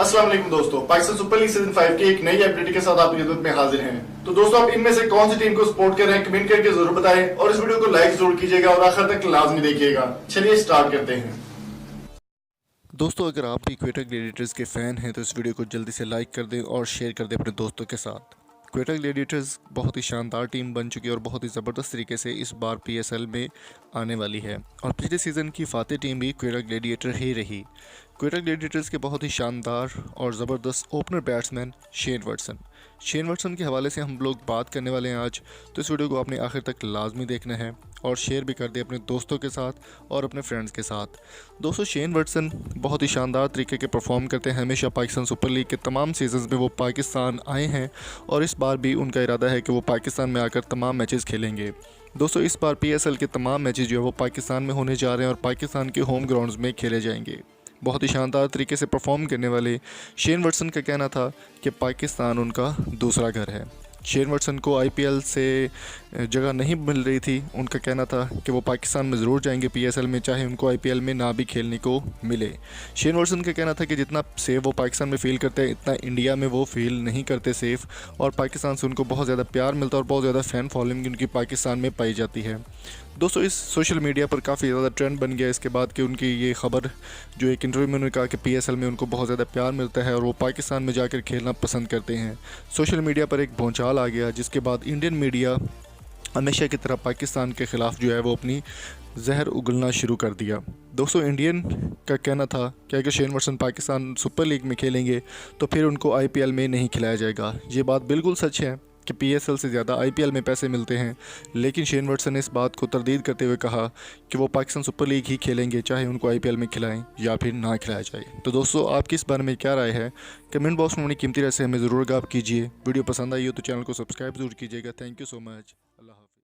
अस्सलाम वालेकुम दोस्तों, पाकिस्तान सुपर लीग सीजन 5 की एक नई अपडेट के साथ आपकी खिदमत में हाजिर हैं। तो दोस्तों, आप इनमें से कौन सी टीम को सपोर्ट कर रहे हैं कमेंट करके जरूर बताएं और इस वीडियो को लाइक जरूर कीजिएगा और आखिर तक लाजमी देखिएगा। चलिए स्टार्ट करते हैं। दोस्तों, अगर आप भी क्वेटा ग्लैडिएटर्स के फ़ैन हैं तो इस वीडियो को जल्दी से लाइक कर दें और शेयर कर दें अपने दोस्तों के साथ। क्वेटा ग्लैडिएटर्स बहुत ही शानदार टीम बन चुकी है और बहुत ही ज़बरदस्त तरीके से इस बार पीएसएल में आने वाली है और पिछले सीज़न की फातेह टीम भी क्वेटा ग्लैडिएटर ही रही। क्वेटा ग्लैडिएटर्स के बहुत ही शानदार और ज़बरदस्त ओपनर बैट्समैन शेन वाटसन के हवाले से हम लोग बात करने वाले हैं आज। तो इस वीडियो को आपने आखिर तक लाजमी देखना है और शेयर भी कर दे अपने दोस्तों के साथ और अपने फ्रेंड्स के साथ। दोस्तों, शेन वाटसन बहुत ही शानदार तरीके के परफॉर्म करते हैं। हमेशा पाकिस्तान सुपर लीग के तमाम सीजन्स में वो पाकिस्तान आए हैं और इस बार भी उनका इरादा है कि वो पाकिस्तान में आकर तमाम मैचेस खेलेंगे। दोस्तों, इस बार पीएसएल के तमाम मैचेस जो है वो पाकिस्तान में होने जा रहे हैं और पाकिस्तान के होम ग्राउंड्स में खेले जाएंगे। बहुत ही शानदार तरीके से परफॉर्म करने वाले शेन वाटसन का कहना था कि पाकिस्तान उनका दूसरा घर है। शेन वाटसन को आईपीएल से जगह नहीं मिल रही थी। उनका कहना था कि वो पाकिस्तान में ज़रूर जाएंगे पीएसएल में, चाहे उनको आईपीएल में ना भी खेलने को मिले। शेन वाटसन का कहना था कि जितना सेफ वो पाकिस्तान में फ़ील करते हैं इतना इंडिया में वो फील नहीं करते सेफ़, और पाकिस्तान से उनको बहुत ज़्यादा प्यार मिलता है और बहुत ज़्यादा फ़ैन फॉलोइंग उनकी पाकिस्तान में पाई जाती है। दोस्तों, इस सोशल मीडिया पर काफ़ी ज़्यादा ट्रेंड बन गया इसके बाद कि उनकी ये खबर जो एक इंटरव्यू में उन्होंने कहा कि पीएसएल में उनको बहुत ज़्यादा प्यार मिलता है और वो पाकिस्तान में जाकर खेलना पसंद करते हैं। सोशल मीडिया पर एक भूचाल आ गया जिसके बाद इंडियन मीडिया हमेशा की तरह पाकिस्तान के ख़िलाफ़ जो है वो अपनी जहर उगलना शुरू कर दिया। दोस्तों, इंडियन का कहना था कि अगर Shane Watson Pakistan super league में खेलेंगे तो फिर उनको आईपीएल में नहीं खिलाया जाएगा। ये बात बिल्कुल सच है कि पीएसएल से ज़्यादा आईपीएल में पैसे मिलते हैं, लेकिन शेन वाटसन ने इस बात को तरदीद करते हुए कहा कि वो पाकिस्तान सुपर लीग ही खेलेंगे, चाहे उनको आईपीएल में खिलाएं या फिर ना खिलाया जाए। तो दोस्तों, आपकी इस बारे में क्या राय है? कमेंट बॉक्स में अपनी कीमती राय से हमें ज़रूर आगाह कीजिए। वीडियो पसंद आई हो तो चैनल को सब्सक्राइब जरूर कीजिएगा। Thank you so much. Allah.